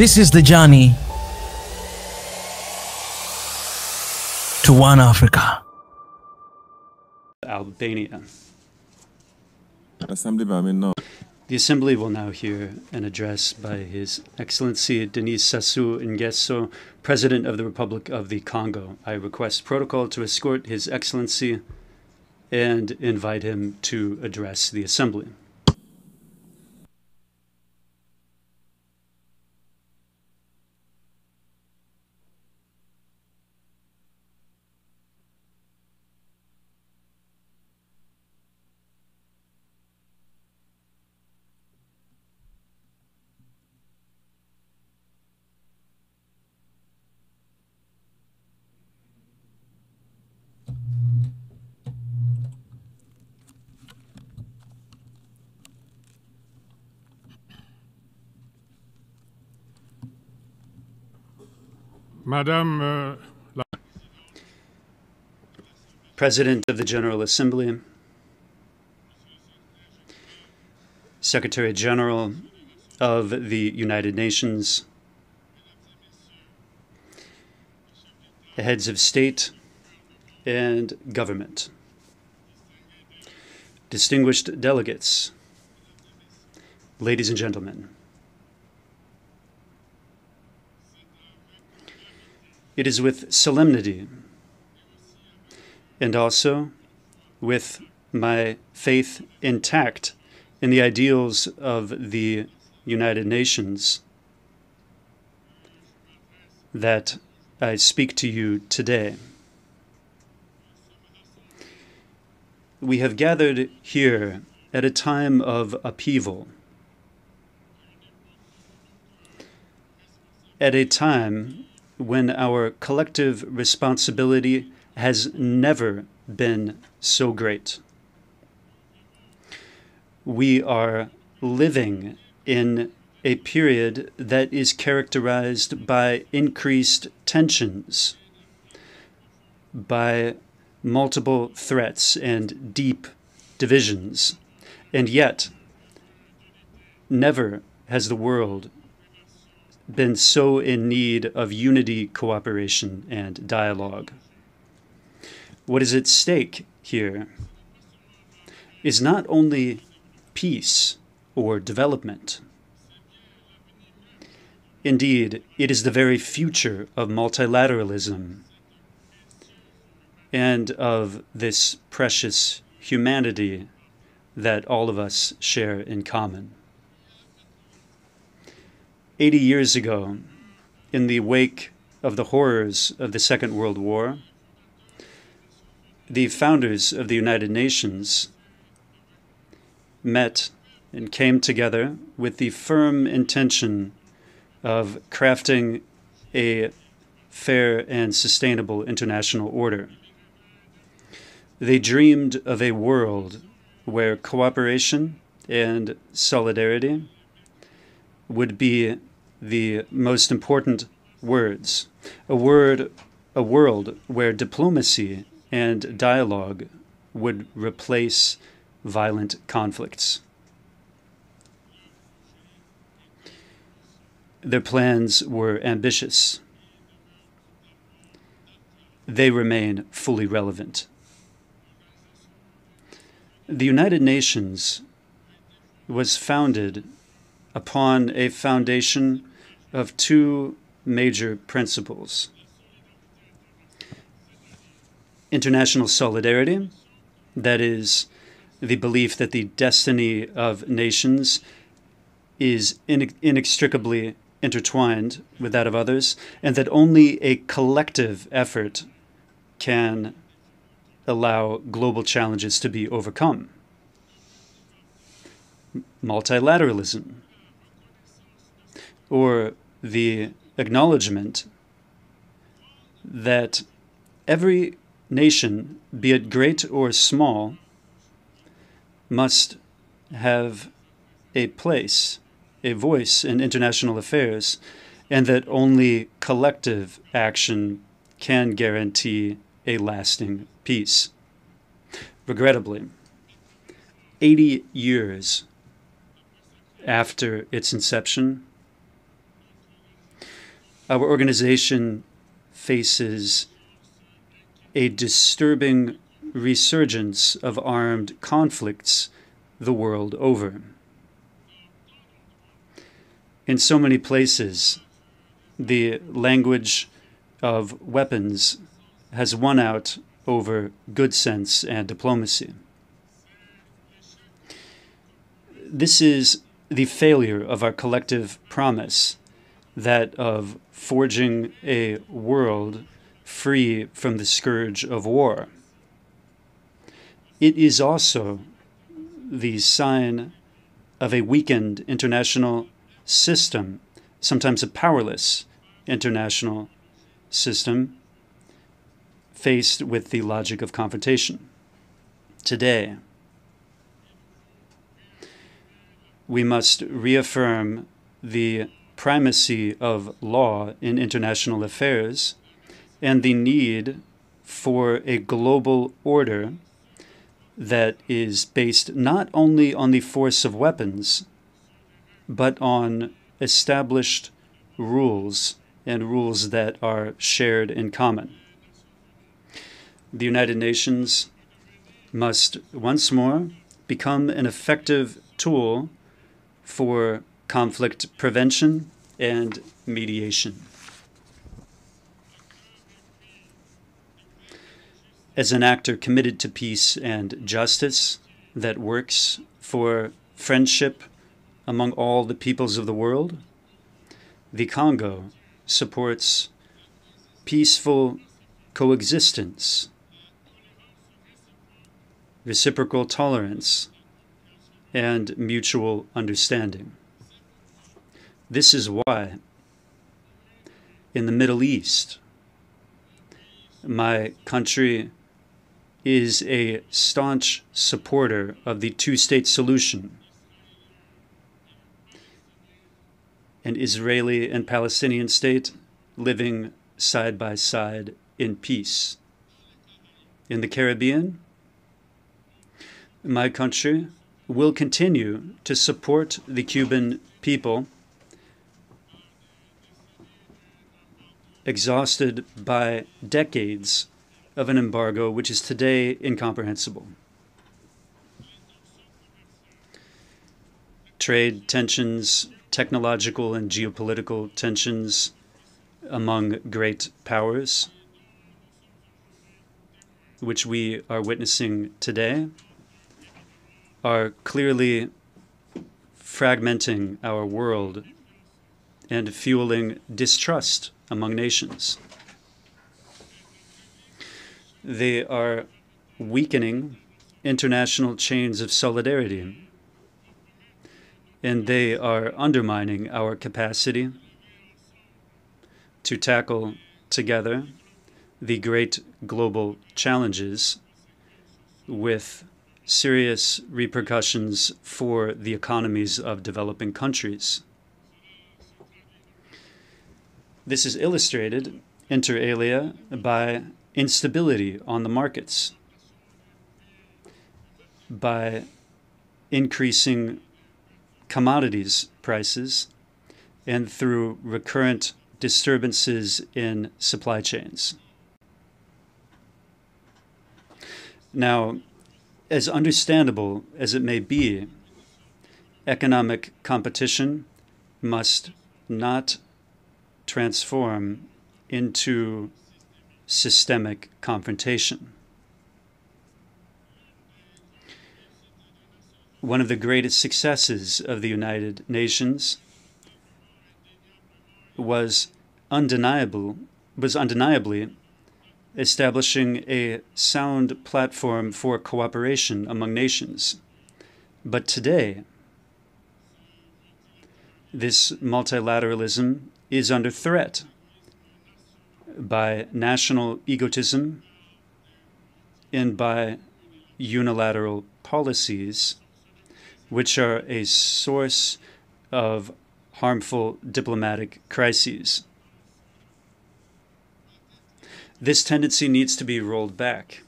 This is the journey to one Africa. Albania. The Assembly will now hear an address by His Excellency Denis Sassou Nguesso, President of the Republic of the Congo. I request protocol to escort His Excellency and invite him to address the Assembly. Madame President of the General Assembly, Secretary General of the United Nations, heads of state and government, distinguished delegates, ladies and gentlemen. It is with solemnity and also with my faith intact in the ideals of the United Nations that I speak to you today. We have gathered here at a time of upheaval, at a time when our collective responsibility has never been so great. We are living in a period that is characterized by increased tensions, by multiple threats and deep divisions, and yet never has the world been so in need of unity, cooperation, and dialogue. What is at stake here is not only peace or development. Indeed, it is the very future of multilateralism and of this precious humanity that all of us share in common. 80 years ago, in the wake of the horrors of the Second World War, the founders of the United Nations met and came together with the firm intention of crafting a fair and sustainable international order. They dreamed of a world where cooperation and solidarity would be the most important words, a world where diplomacy and dialogue would replace violent conflicts. Their plans were ambitious. They remain fully relevant. The United Nations was founded upon a foundation of two major principles: international solidarity, that is, the belief that the destiny of nations is inextricably intertwined with that of others, and that only a collective effort can allow global challenges to be overcome. Multilateralism, or the acknowledgement that every nation, be it great or small, must have a place, a voice in international affairs, and that only collective action can guarantee a lasting peace. Regrettably, 80 years after its inception, our organization faces a disturbing resurgence of armed conflicts the world over. In so many places, the language of weapons has won out over good sense and diplomacy. This is the failure of our collective promise, that of forging a world free from the scourge of war. It is also the sign of a weakened international system, sometimes a powerless international system, faced with the logic of confrontation. Today, we must reaffirm the primacy of law in international affairs and the need for a global order that is based not only on the force of weapons, but on established rules and rules that are shared in common. The United Nations must once more become an effective tool for conflict prevention and mediation. As an actor committed to peace and justice that works for friendship among all the peoples of the world, the Congo supports peaceful coexistence, reciprocal tolerance, and mutual understanding. This is why, in the Middle East, my country is a staunch supporter of the two-state solution. An Israeli and Palestinian state living side by side in peace. In the Caribbean, my country will continue to support the Cuban people, exhausted by decades of an embargo which is today incomprehensible. Trade tensions, technological and geopolitical tensions among great powers, which we are witnessing today, are clearly fragmenting our world and fueling distrust among nations. They are weakening international chains of solidarity, and they are undermining our capacity to tackle together the great global challenges with serious repercussions for the economies of developing countries. This is illustrated, inter alia, by instability on the markets, by increasing commodities prices, and through recurrent disturbances in supply chains. Now, as understandable as it may be, economic competition must not transform into systemic confrontation. One of the greatest successes of the United Nations was undeniably establishing a sound platform for cooperation among nations. But today, this multilateralism is under threat by national egotism and by unilateral policies, which are a source of harmful diplomatic crises. This tendency needs to be rolled back.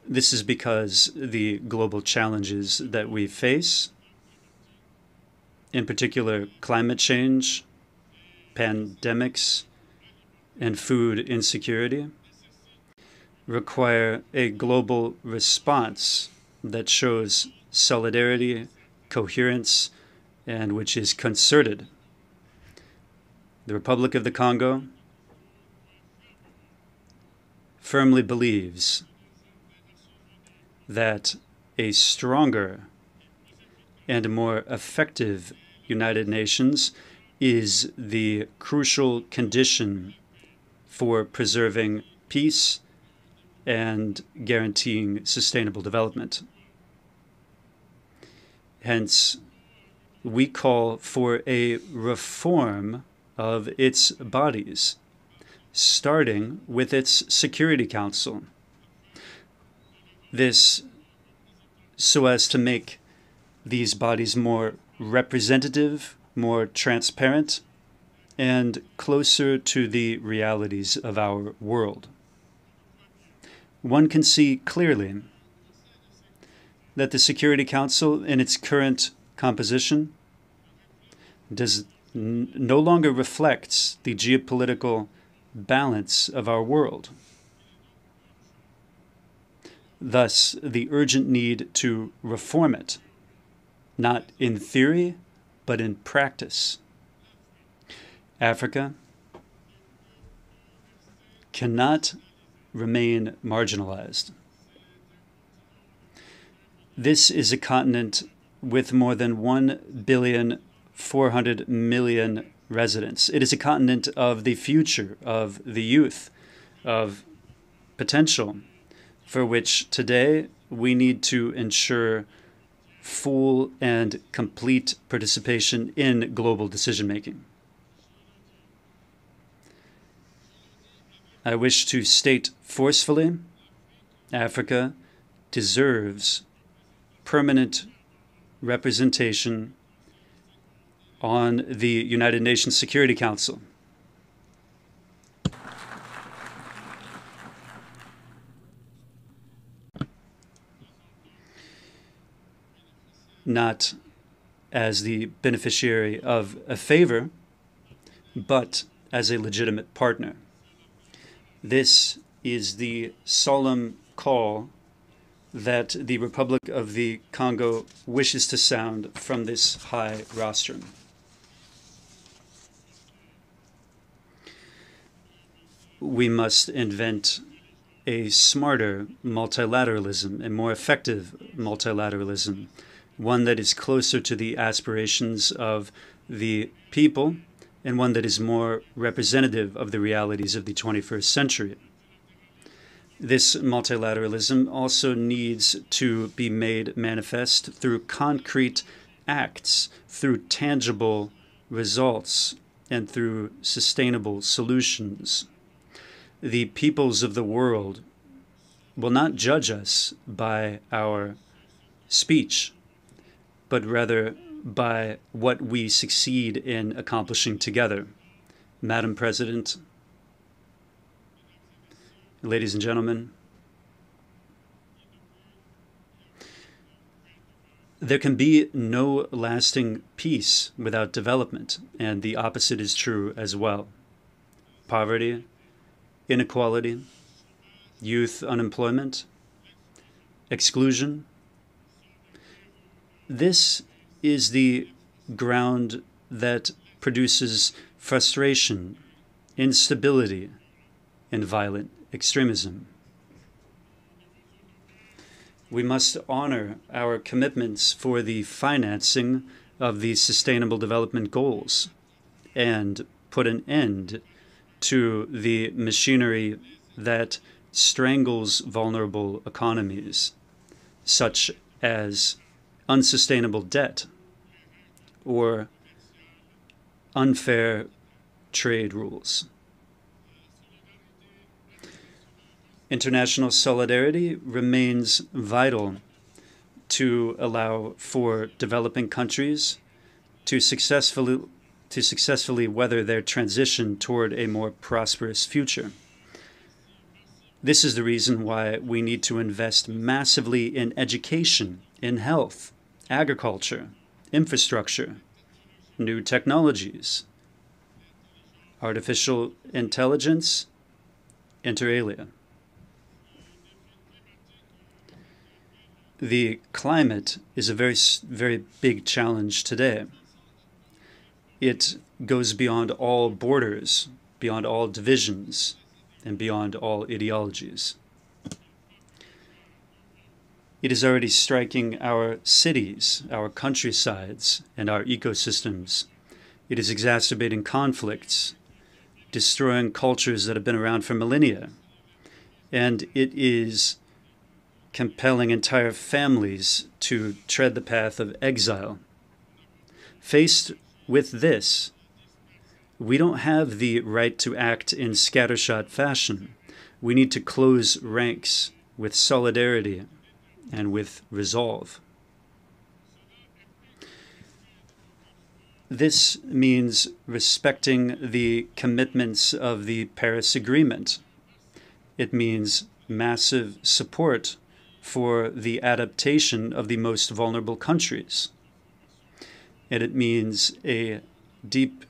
This is because the global challenges that we face, in particular climate change pandemics and food insecurity require a global response that shows solidarity, coherence, and which is concerted. The Republic of the Congo firmly believes that a stronger and more effective United Nations is the crucial condition for preserving peace and guaranteeing sustainable development. Hence, we call for a reform of its bodies, starting with its Security Council. This so as to make these bodies more representative, more transparent, and closer to the realities of our world. One can see clearly that the Security Council, in its current composition, no longer reflects the geopolitical balance of our world. Thus, the urgent need to reform it, not in theory, but in practice. Africa cannot remain marginalized. This is a continent with more than 1,400,000,000 residents. It is a continent of the future, of the youth, of potential, for which today we need to ensure full and complete participation in global decision-making. I wish to state forcefully, Africa deserves permanent representation on the United Nations Security Council. Not as the beneficiary of a favor, but as a legitimate partner. This is the solemn call that the Republic of the Congo wishes to sound from this high rostrum. We must invent a smarter multilateralism, a more effective multilateralism, one that is closer to the aspirations of the people and one that is more representative of the realities of the 21st century. This multilateralism also needs to be made manifest through concrete acts, through tangible results, and through sustainable solutions. The peoples of the world will not judge us by our speech, but rather by what we succeed in accomplishing together. Madam President, ladies and gentlemen, there can be no lasting peace without development, and the opposite is true as well. Poverty, inequality, youth unemployment, exclusion. This is the ground that produces frustration, instability, and violent extremism. We must honor our commitments for the financing of the Sustainable Development Goals and put an end to the machinery that strangles vulnerable economies, such as unsustainable debt or unfair trade rules. International solidarity remains vital to allow for developing countries to successfully weather their transition toward a more prosperous future. This is the reason why we need to invest massively in education, in health, agriculture, infrastructure, new technologies, artificial intelligence, inter alia. The climate is a very big challenge today. It goes beyond all borders, beyond all divisions, and beyond all ideologies. It is already striking our cities, our countrysides, and our ecosystems. It is exacerbating conflicts, destroying cultures that have been around for millennia. And it is compelling entire families to tread the path of exile. Faced with this, we don't have the right to act in scattershot fashion. We need to close ranks with solidarity and with resolve. This means respecting the commitments of the Paris Agreement. It means massive support for the adaptation of the most vulnerable countries. And it means a deep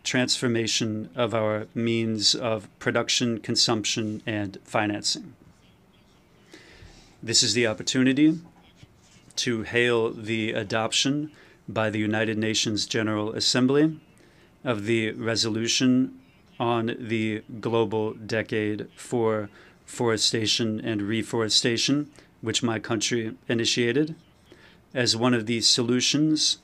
transformation of our means of production, consumption, and financing. This is the opportunity to hail the adoption by the United Nations General Assembly of the resolution on the global decade for forestation and reforestation, which my country initiated, as one of the solutions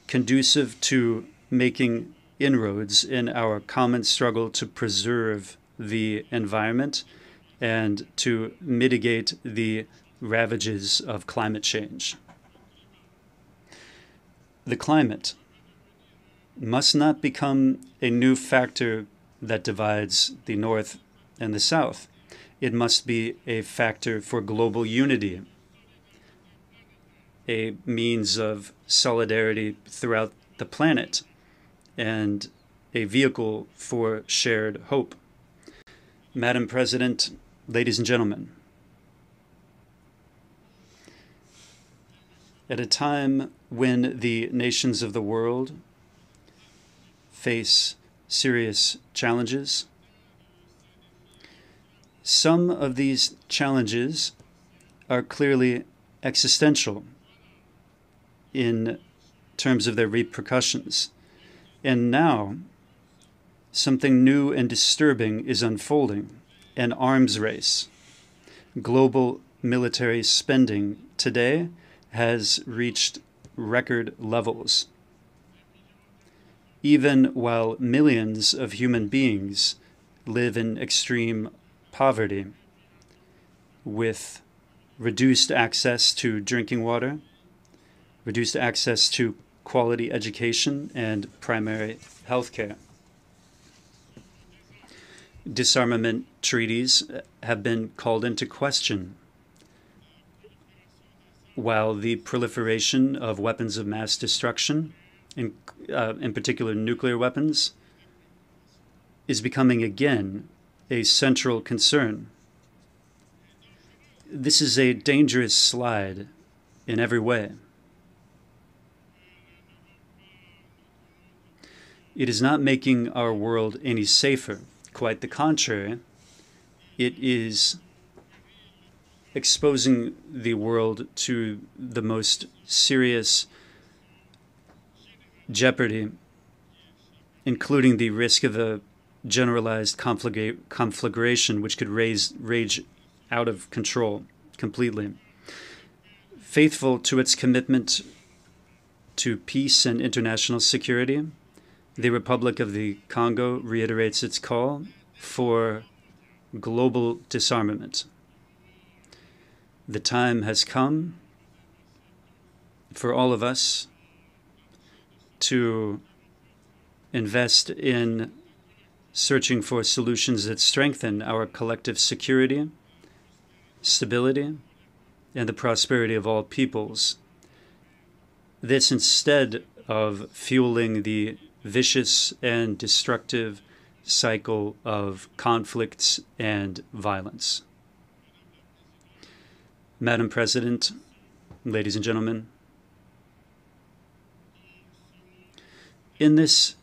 conducive to making inroads in our common struggle to preserve the environment and to mitigate the ravages of climate change. The climate must not become a new factor that divides the North and the South. It must be a factor for global unity, a means of solidarity throughout the planet, and a vehicle for shared hope. Madam President, ladies and gentlemen, at a time when the nations of the world face serious challenges, some of these challenges are clearly existential in terms of their repercussions. And now, something new and disturbing is unfolding: an arms race. Global military spending today has reached record levels. Even while millions of human beings live in extreme poverty, with reduced access to drinking water, reduced access to quality education and primary health care. Disarmament treaties have been called into question, while the proliferation of weapons of mass destruction, in particular nuclear weapons, is becoming again a central concern. This is a dangerous slide in every way. It is not making our world any safer. Quite the contrary. It is exposing the world to the most serious jeopardy, including the risk of a generalized conflagration which could rage out of control completely. Faithful to its commitment to peace and international security, the Republic of the Congo reiterates its call for global disarmament. The time has come for all of us to invest in searching for solutions that strengthen our collective security, stability, and the prosperity of all peoples. This instead of fueling the vicious and destructive cycle of conflicts and violence. Madam President, ladies and gentlemen, in this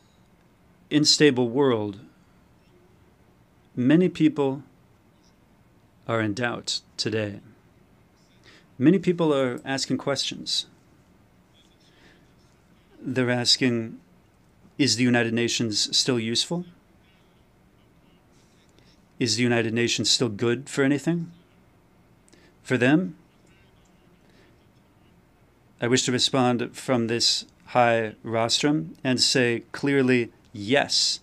unstable world, many people are in doubt today. Many people are asking questions. They're asking, is the United Nations still useful? Is the United Nations still good for anything? For them, I wish to respond from this high rostrum and say clearly, yes,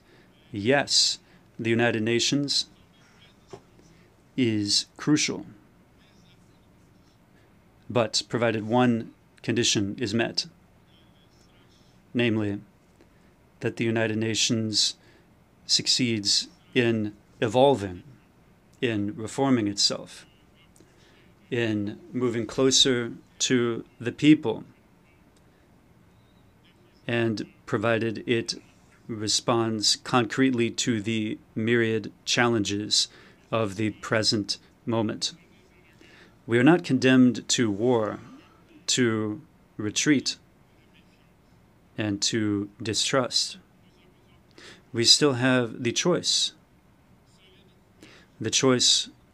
yes, the United Nations is crucial. But provided one condition is met, namely that the United Nations succeeds in evolving, in reforming itself, in moving closer to the people, and provided it responds concretely to the myriad challenges of the present moment. We are not condemned to war, to retreat, and to distrust. We still have the choice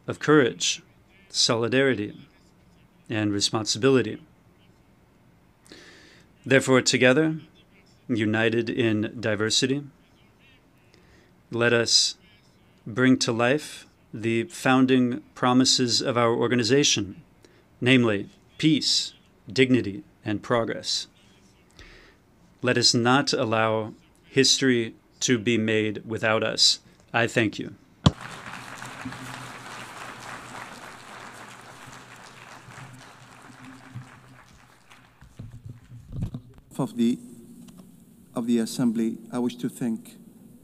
of courage, solidarity, and responsibility. Therefore, together, united in diversity, let us bring to life the founding promises of our organization, namely peace, dignity, and progress. Let us not allow history to be made without us. I thank you. Of the Assembly, I wish to thank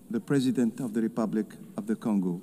the President of the Republic of the Congo,